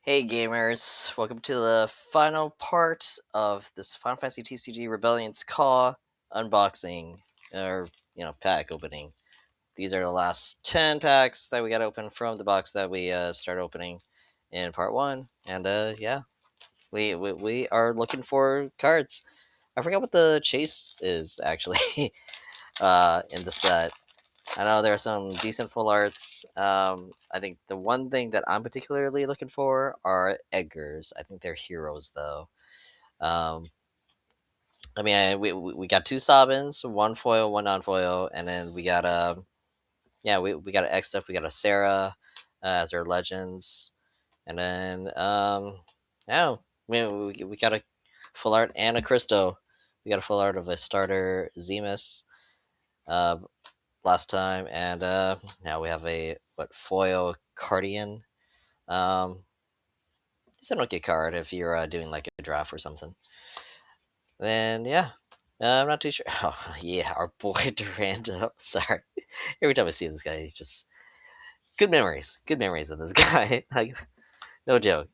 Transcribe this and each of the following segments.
Hey gamers, welcome to the final part of this Final Fantasy TCG Rebellion's Call unboxing, or, pack opening. These are the last 10 packs that we got open from the box that we started opening in part 1. And yeah, we are looking for cards. I forgot what the chase is, actually, in the set. I know there are some decent full arts. I think the one thing that I'm particularly looking for are Edgars. I think they're heroes, though. Um, we got two Sabins, one foil, one non-foil, and then we got we got an X stuff. We got a Sarah as our legends, and then yeah, we got a full art and a Christo. We got a full art of a starter Zemus. Uh, Last time, and now we have a foil Cardian. Um, it's an okay card if you're doing like a draft or something. Then yeah, I'm not too sure. Oh yeah, our boy Durando. Sorry, every time I see this guy, he's just good memories. Good memories with this guy. Like no joke.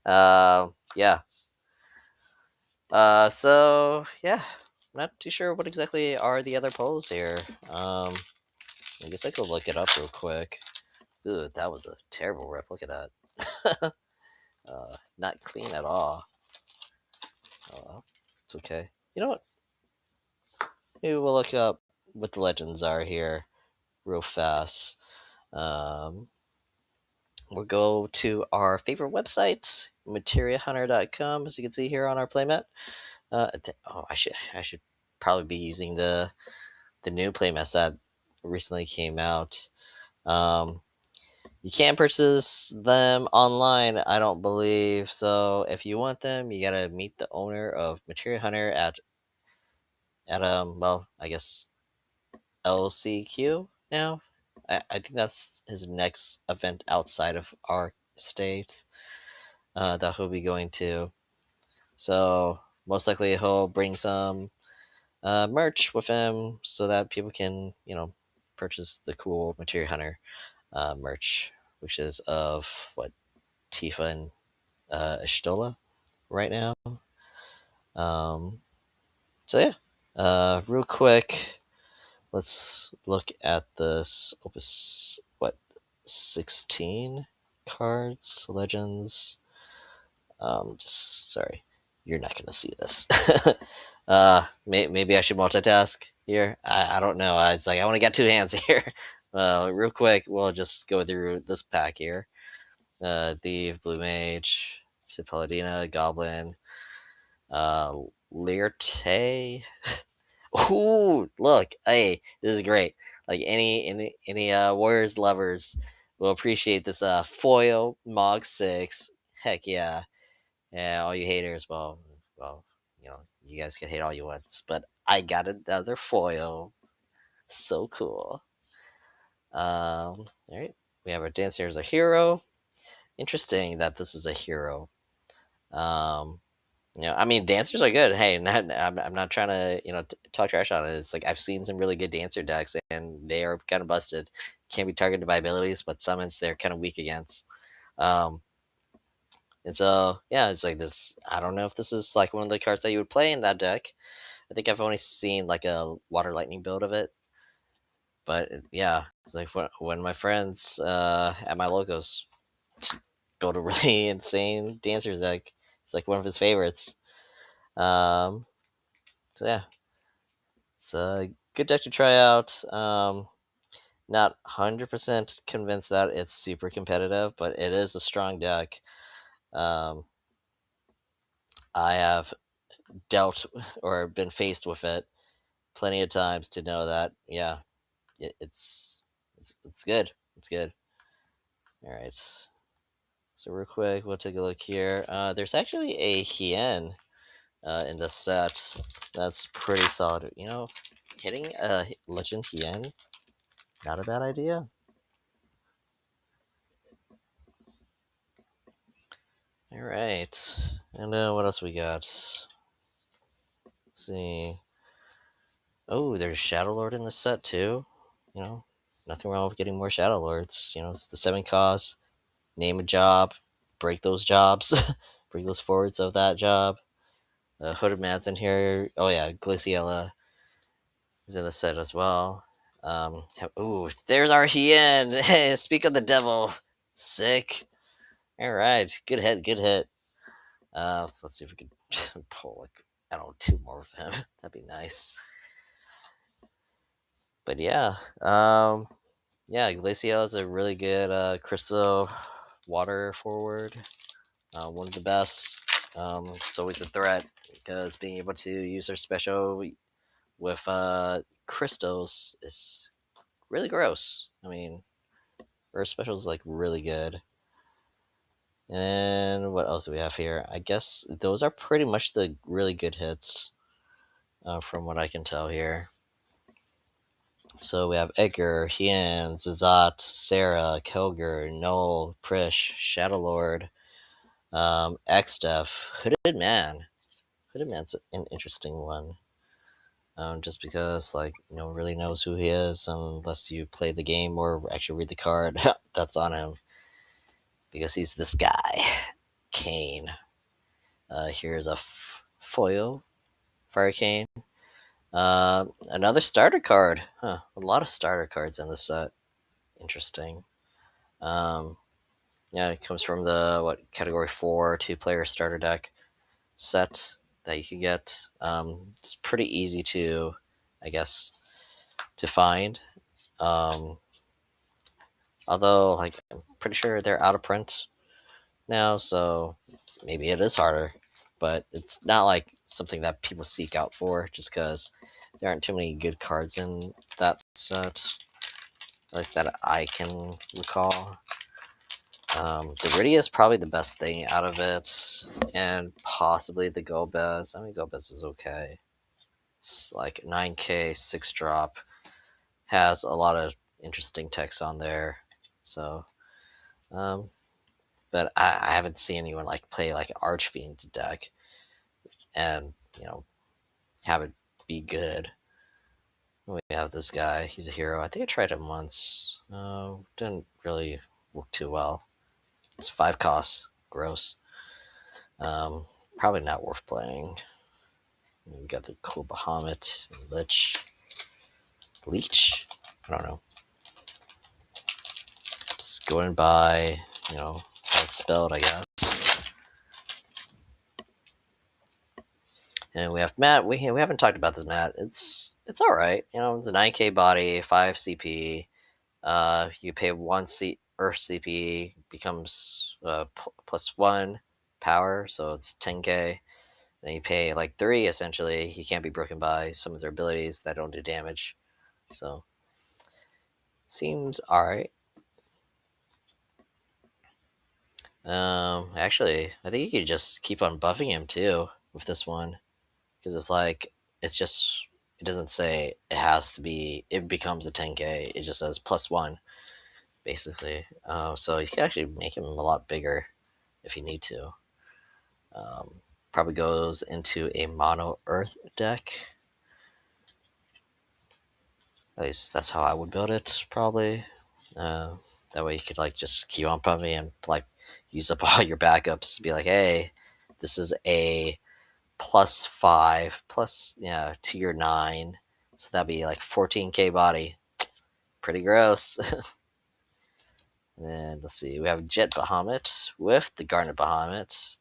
Yeah. So yeah, I'm not too sure what exactly are the other polls here. I guess I could look it up real quick. Ooh, that was a terrible rip. Look at that. Not clean at all. Oh well, it's okay. You know what? Maybe we'll look up what the legends are here real fast. Um, we'll go to our favorite website, materiahunter.com, as you can see here on our playmat. I should probably be using the new playmats that recently came out. Um, you can't purchase them online, I don't believe. So if you want them, you gotta meet the owner of Material Hunter at I guess LCQ now. I think that's his next event outside of our state that he'll be going to. So most likely he'll bring some merch with him so that people can purchase the cool Material Hunter merch, which is of what Tifa and Ishtola right now. Um, so yeah, real quick, let's look at this Opus, 16 cards, legends. Just sorry, you're not gonna see this. Maybe I should multitask here. I don't know. It's like I only got two hands here. Real quick, we'll just go through this pack here. Thief, Blue Mage, Sid Paladina, Goblin, uh, Leerte. Ooh, look, hey, this is great. Like any Warriors lovers will appreciate this foil Mog 6. Heck yeah. Yeah, all you haters, well, you guys can hate all you want, but I got another foil. So cool. All right. We have our dancer as a hero. Interesting that this is a hero. Um I mean, dancers are good. Hey, I'm not trying to, talk trash on it. It's like I've seen some really good dancer decks, and they are kind of busted. Can't be targeted by abilities, but summons they're kind of weak against. Um, and so, yeah, it's like this. I don't know if this is like one of the cards that you would play in that deck. I think I've only seen like a water lightning build of it, but yeah, it's like when my friends at my locals build a really insane dancers deck. It's like one of his favorites. Um, so yeah, it's a good deck to try out. Not 100% convinced that it's super competitive, but it is a strong deck. Um, I have dealt or been faced with it plenty of times to know that, yeah, it's good. It's good. All right. So real quick, we'll take a look here. There's actually a Hien in the set that's pretty solid. Hitting a Legend Hien, not a bad idea. All right. And what else we got? Let's see. Oh, there's Shadow Lord in the set too. You know, Nothing wrong with getting more Shadow Lords. It's the 7 cost. Name a job. break those jobs, break those forwards of that job. Hooded Man's in here. Oh yeah, Glaciella is in the set as well. Ooh, there's our Hien. Hey, speak of the devil. Sick. All right, good hit, good hit. Let's see if we can pull like I don't know 2 more of him. That'd be nice. But yeah, Glacial is a really good crystal water forward. One of the best. It's always a threat because being able to use her special with crystals is really gross. I mean, her special is like really good. And what else do we have here? I guess those are pretty much the really good hits from what I can tell here. So we have Edgar, Hien, Zazat, Sarah, Kelger, Noel, Prish, Shadowlord, Xdef, Hooded Man. Hooded Man's an interesting one. Just because like no one really knows who he is unless you play the game or actually read the card that's on him. Because he's this guy, Kane. Here's a foil, Fire Kane. Another starter card. Huh. A lot of starter cards in this set. Interesting. Um, yeah, it comes from the category 4 2-player starter deck set that you can get. It's pretty easy to, I guess, to find. Um, although, like, I'm pretty sure they're out of print now, so maybe it is harder. But it's not like something that people seek out for just because there aren't too many good cards in that set, at least that I can recall. The Riddia is probably the best thing out of it, and possibly the Gobez. I mean, Gobez is okay. It's like 9k, 6 drop, has a lot of interesting text on there. So, um, but I haven't seen anyone like play like Archfiend's deck and have it be good. We have this guy. He's a hero. I think I tried him once. Didn't really work too well. It's 5 costs. Gross. Um, Probably not worth playing. We got the cool Bahamut, Leech. I don't know. Just going by, how it's spelled, I guess. And we have Matt. We haven't talked about this Matt. It's all right. It's a 9k body, 5 CP. You pay 1 Earth CP, becomes plus 1 power, so it's 10k. And you pay like 3 essentially. He can't be broken by some of their abilities that don't do damage. So seems alright. Actually, I think you could just keep on buffing him too with this one, because it's like it doesn't say it has to be. It becomes a 10k. It just says plus 1 basically. So you can actually make him a lot bigger if you need to. Probably goes into a mono Earth deck. At least that's how I would build it, probably. That way you could like just keep on pumping and like use up all your backups. Be like, hey, this is a plus 5 plus to your 9, so that'd be like 14k body. Pretty gross. And let's see, we have Jet Bahamut with the Garnet Bahamut.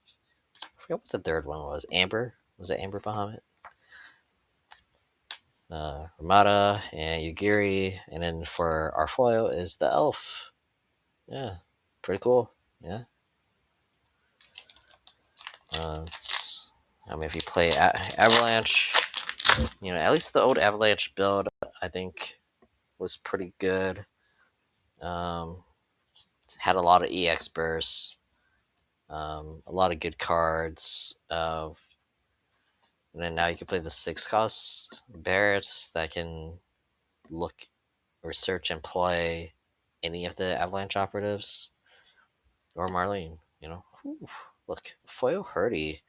I forget what the third one was. Amber, was it Amber Bahamut? Ramada and Yugiri, and then for our foil is the elf. Yeah, pretty cool. Yeah. I mean, if you play Avalanche, at least the old Avalanche build, I think, was pretty good. Had a lot of EX bursts, a lot of good cards. And then now you can play the 6 cost Barretts that can look or search and play any of the Avalanche operatives or Marlene. Whew, look, foil Hurdy.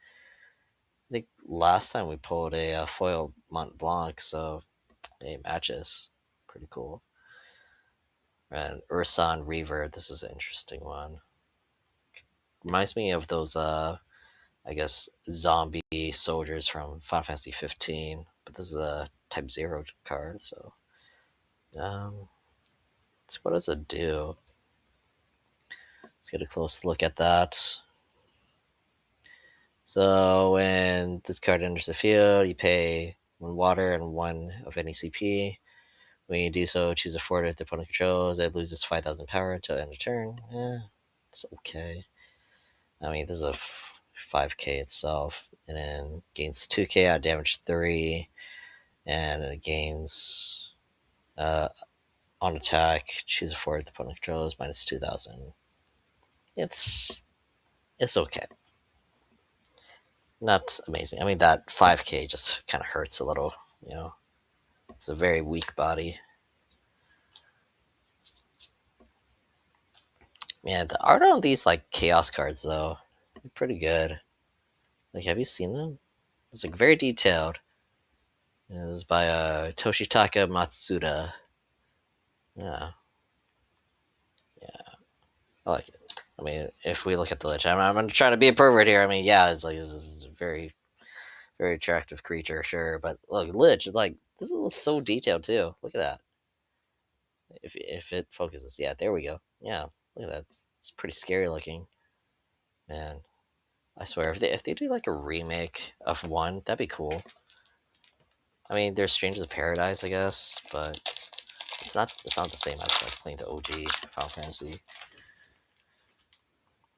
I think last time we pulled a foil Mont Blanc, so it matches. Pretty cool. And Ursan Reaver, this is an interesting one. reminds me of those I guess zombie soldiers from Final Fantasy 15. But this is a Type Zero card, so um, so what does it do? Let's get a close look at that. So when this card enters the field, you pay one water and one of any CP. When you do so, choose a fort that the opponent controls. It loses 5,000 power until end of turn. It's okay. I mean, this is a 5k itself, and then gains 2k at damage 3, and it gains uh, on attack. Choose a fort the opponent controls minus 2,000. It's it's okay. Not amazing. I mean, that 5k just kind of hurts a little. You know, it's a very weak body. Man, the art on these like chaos cards though, pretty good. Like, have you seen them? It's like very detailed. It was by Toshitaka Matsuda. Yeah, yeah, I like it. I mean, if we look at the Lich, I'm gonna try to be a pervert here. I mean, yeah, it's like this is a very, very attractive creature, sure. But look, Lich is like this is so detailed too. Look at that. If it focuses, yeah, there we go. Yeah, look at that. It's pretty scary looking, man. I swear, if they do like a remake of one, that'd be cool. I mean, there's Strangers of Paradise, I guess, but it's not the same as like playing the OG Final Fantasy.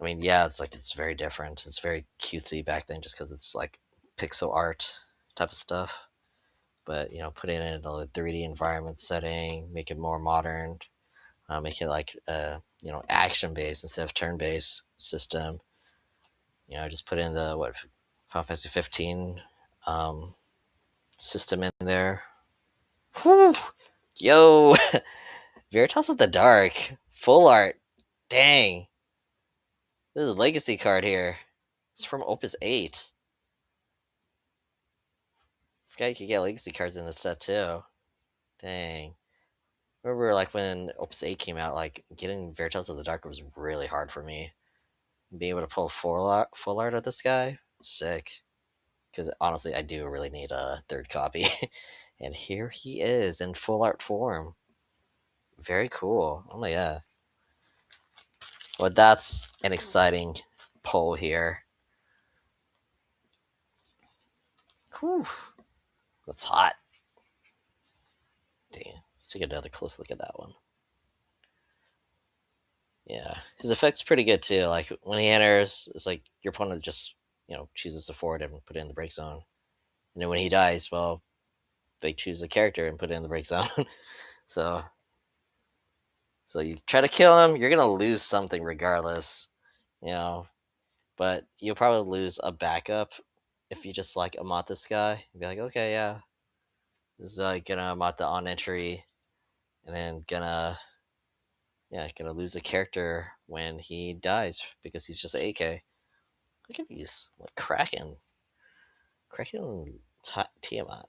I mean, yeah, it's very different. It's very cutesy back then, just because it's like pixel art type of stuff. But put it in a 3D environment setting, make it more modern, make it like action based instead of turn based system. Just put in the what Final Fantasy 15 um, system in there. Whew! Yo, Veritas of the Dark, full art. Dang, this is a legacy card here. It's from Opus 8. Forgot you could get legacy cards in this set too. Dang. Remember, like when Opus 8 came out, like getting Veritas of the Dark was really hard for me. Being able to pull full art of this guy, sick. Because honestly, I do really need a third copy. And here he is in full art form. Very cool. Oh my god. Well, that's an exciting pull here. Whew. That's hot. Dang. Let's take another close look at that one. Yeah, his effect's pretty good too. Like when he enters, it's like your opponent just chooses to forward him and put it in the break zone, and then when he dies, well, they choose a character and put it in the break zone. so so you try to kill him, you're gonna lose something regardless, you know. But you'll probably lose a backup if you just like amot this guy. You'd be like, okay, yeah, this is gonna amot the on entry, and then gonna lose a character when he dies because he's just AK. Look at these, like Kraken Tiamat.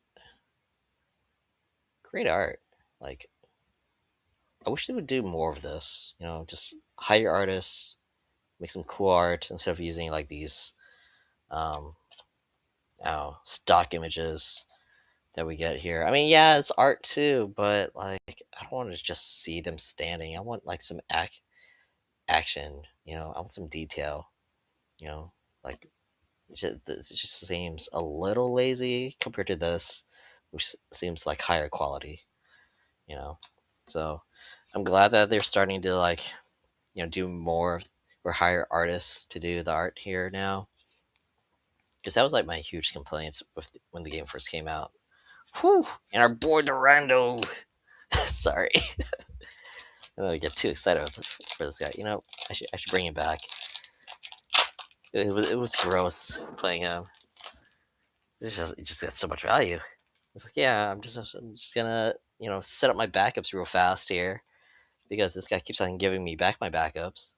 Great art. Like, I wish they would do more of this. Just hire artists, make some cool art instead of using like these, um, stock images that we get here. I mean, yeah, it's art too, but like, I don't want to just see them standing. I want like some action. I want some detail. You know, like it just seems a little lazy compared to this, which seems like higher quality. You know, so I'm glad that they're starting to like do more or hire artists to do the art here now, because that was like my huge complaints with when the game first came out. Whew! And our boy Durando. Sorry, I don't want to get too excited for this guy. I should bring him back. It was gross playing him. It just gets so much value. It's like, yeah, I'm just gonna set up my backups real fast here because this guy keeps on giving me back my backups,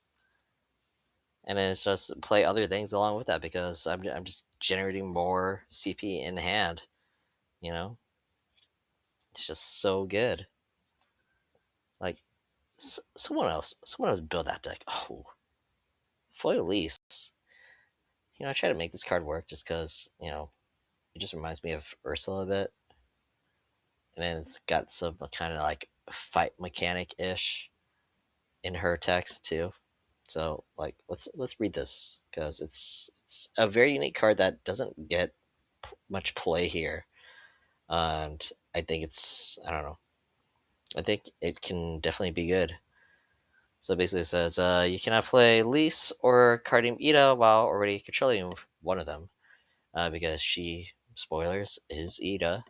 and then it's just play other things along with that because I'm just generating more CP in hand. You know, it's just so good. Like someone else built that deck. Oh, foil lease. I try to make this card work just because it just reminds me of Ursula a bit, and then it's got some kind of like fight mechanic ish in her text too. So like let's read this because it's a very unique card that doesn't get much play here, and I think I don't know. I think it can definitely be good. So basically, it says you cannot play Lise or Cardim Ida while already controlling one of them, because she, spoilers, is Ida.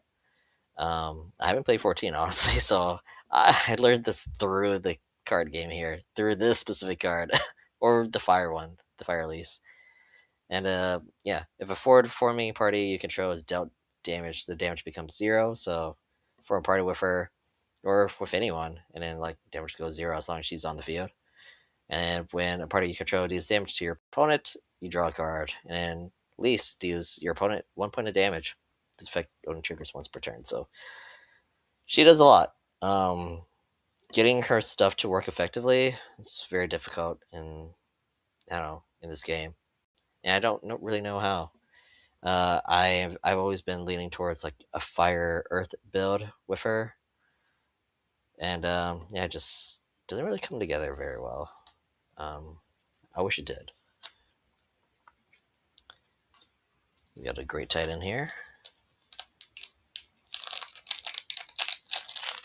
I haven't played 14 honestly, so I learned this through the card game here, through this specific card, or the fire one, the fire Lise. And yeah, if a forward forming party you control is dealt damage, the damage becomes zero. So for a party with her or with anyone, and then like damage goes zero as long as she's on the field. And when a party you control deals damage to your opponent, you draw a card. And then least deals your opponent 1 point of damage. This effect only triggers once per turn. So she does a lot. Getting her stuff to work effectively is very difficult in I don't know in this game, and I don't really know how. I've always been leaning towards like a fire earth build with her, and yeah, it just doesn't really come together very well. Um, I wish it did. We got a great titan here.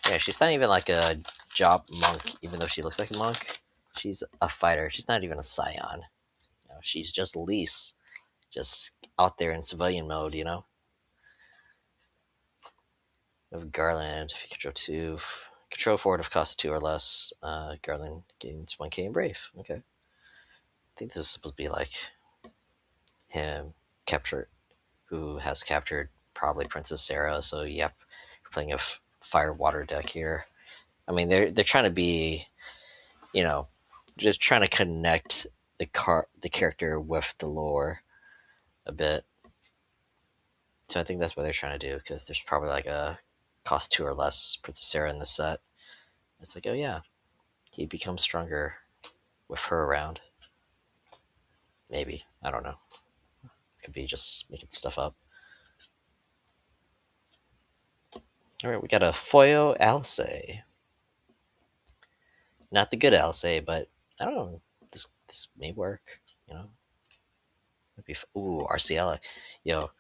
Yeah, she's not even like a job monk, even though she looks like a monk. She's a fighter. She's not even a scion. She's just Lise, just out there in civilian mode. Of Garland, if you control two, control forward of cost 2 or less. Garland gains 1k in Brave. Okay, I think this is supposed to be like him capture, who has captured probably Princess Sarah. So yep, you're playing a fire water deck here. I mean, they're trying to be, you know, just trying to connect the character with the lore a bit. So I think that's what they're trying to do, because there's probably like a cost 2 or less Princess Sarah in the set. It's like, oh yeah, he becomes stronger with her around. Maybe, I don't know. Could be just making stuff up. All right, we got a foil Alice. Not the good Alice, but I don't know. This may work. Maybe. Ooh, RCL. Yo,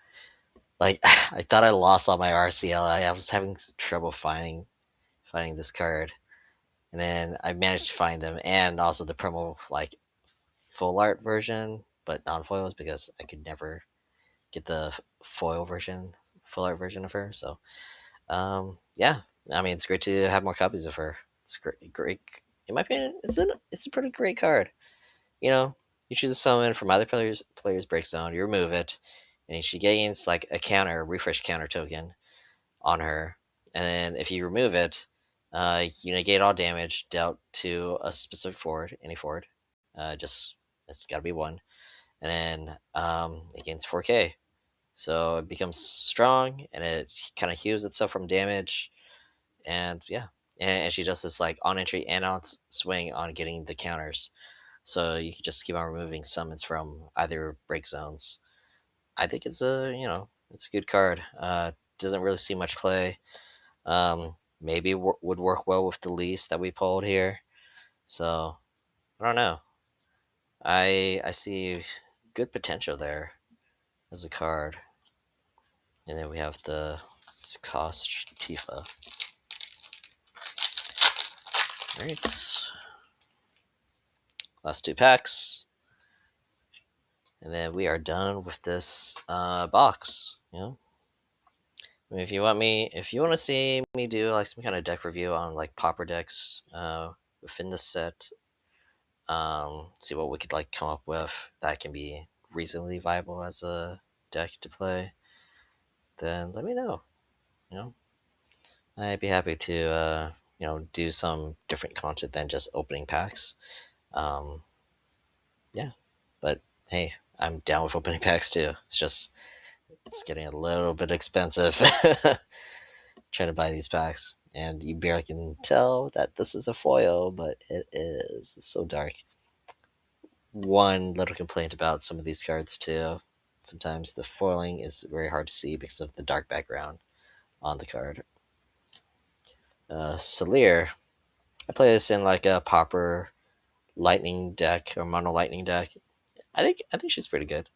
like I thought I lost all my RCL. I was having trouble finding this card, and then I managed to find them, and also the promo like full art version, but non foils, because I could never get the foil version, full art version of her. So yeah, I mean, it's great to have more copies of her. It's great. In my opinion, it's a pretty great card. You know, you choose a summon from either player's break zone. You remove it, and she gains like a counter, refresh counter token on her. And then if you remove it, you negate all damage dealt to a specific forward, any forward. Just it's got to be one, and then it gains 4K. So it becomes strong, and it kind of heals itself from damage. And yeah, and she does this like on entry and on swing on getting the counters. So you can just keep on removing summons from either break zones. I think it's a good card. Doesn't really see much play. Maybe would work well with the lease that we pulled here. So I don't know. I see good potential there as a card. And then we have the 6-cost Tifa. Alright. Last 2 packs. And then we are done with this box. I mean, if you want to see me do like some kind of deck review on like popper decks within the set, see what we could like come up with that can be reasonably viable as a deck to play, then let me know. You know, I'd be happy to do some different content than just opening packs. Um, yeah, but hey, I'm down with opening packs too. It's getting a little bit expensive trying to buy these packs, and you barely can tell that this is a foil, but it is. It's so dark. one little complaint about some of these cards too. Sometimes the foiling is very hard to see because of the dark background on the card. Salir. I play this in like a Pauper lightning deck or mono lightning deck. I think she's pretty good.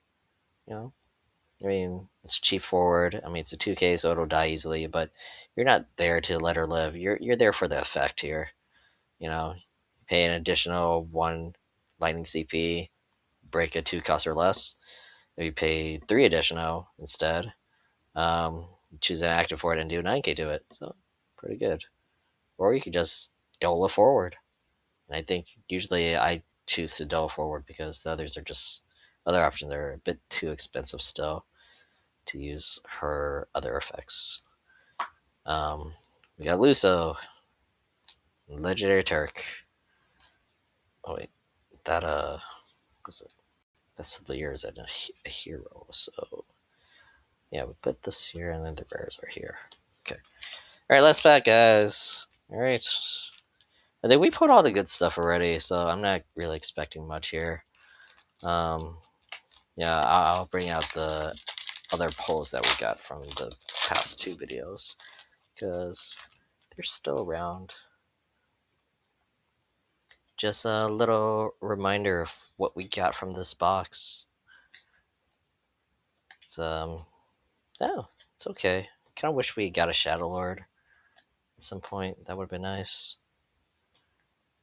You know, I mean, it's cheap forward. I mean, it's a 2K, so it'll die easily. But you're not there to let her live. You're there for the effect here. You know, pay an additional one lightning CP, break a 2 cost or less. Maybe pay 3 additional instead. Um, Choose an active for it and do 9K to it. So pretty good. Or you could just dole forward. And I think usually I choose to dole forward because the others are just other options are a bit too expensive still to use her other effects. We got Luso, Legendary Turk. Oh wait, that was it? That's the years and a hero. So yeah, we put this here and then the rares are here. Okay. All right, last pack, guys. All right. I think we put all the good stuff already, so I'm not really expecting much here. Um, yeah, I'll bring out the other polls that we got from the past 2 videos because they're still around. Just a little reminder of what we got from this box. It's no, it's okay. Kind of wish we got a Shadow Lord at some point. That would have been nice.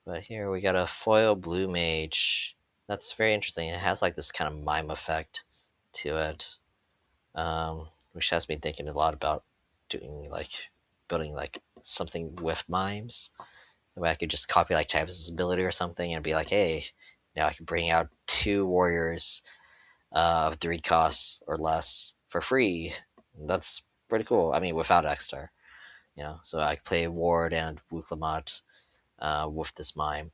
But here we got a foil blue mage. That's very interesting. It has like this kind of mime effect to it, which has me thinking a lot about doing like building like something with mimes. Where I could just copy like Travis's ability or something and be like, hey, now I can bring out 2 warriors of 3 costs or less for free. That's pretty cool. I mean, without X-Star, so I could play Ward and Wuklamat with this mime.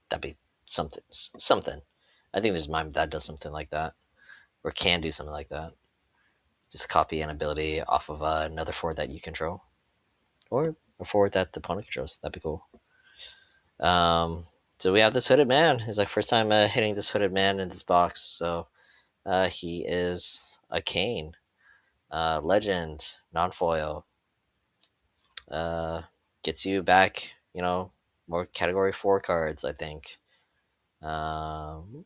That'd be something. Something. I think there's mime that does something like that, or can do something like that. Just copy an ability off of another forward that you control, or a forward that the opponent controls. That'd be cool. So we have this hooded man. It's like first time hitting this hooded man in this box. So he is a Kane, legend, non-foil. Uh, Gets you back, more Category 4 cards, I think. And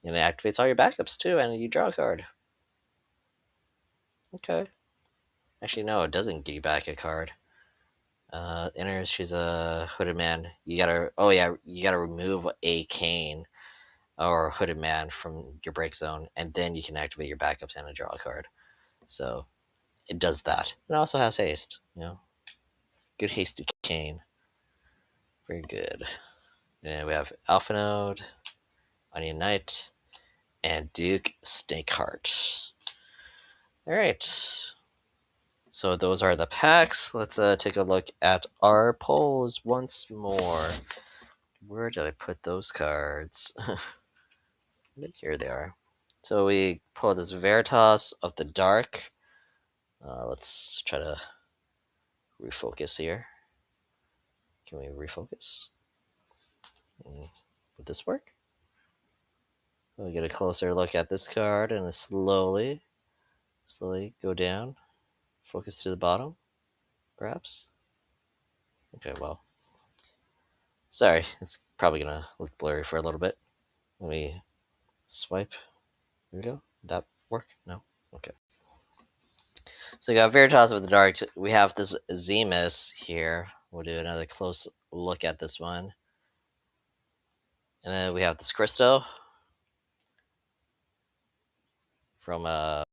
it activates all your backups too, and you draw a card. Okay. Actually, no, it doesn't give you back a card. Enters, she's a hooded man. You gotta remove a Kane or hooded man from your break zone, and then you can activate your backups and draw a card. So it does that. It also has haste. Good hasty Kane. Very good. And we have Alpha Node, Onion Knight, and Duke Snakeheart. All right. So those are the packs. Let's take a look at our polls once more. Where did I put those cards? Here they are. So we pulled this Veritas of the Dark. Let's try to refocus here. Can we refocus? Would this work? We'll get a closer look at this card and slowly go down. Focus to the bottom, perhaps. Okay, well, sorry, it's probably gonna look blurry for a little bit. Let me swipe. Here we go. Did that work? No? Okay. So we got Veritas of the Dark. We have this Zemus here. We'll do another close look at this one. And then we have this Crystal from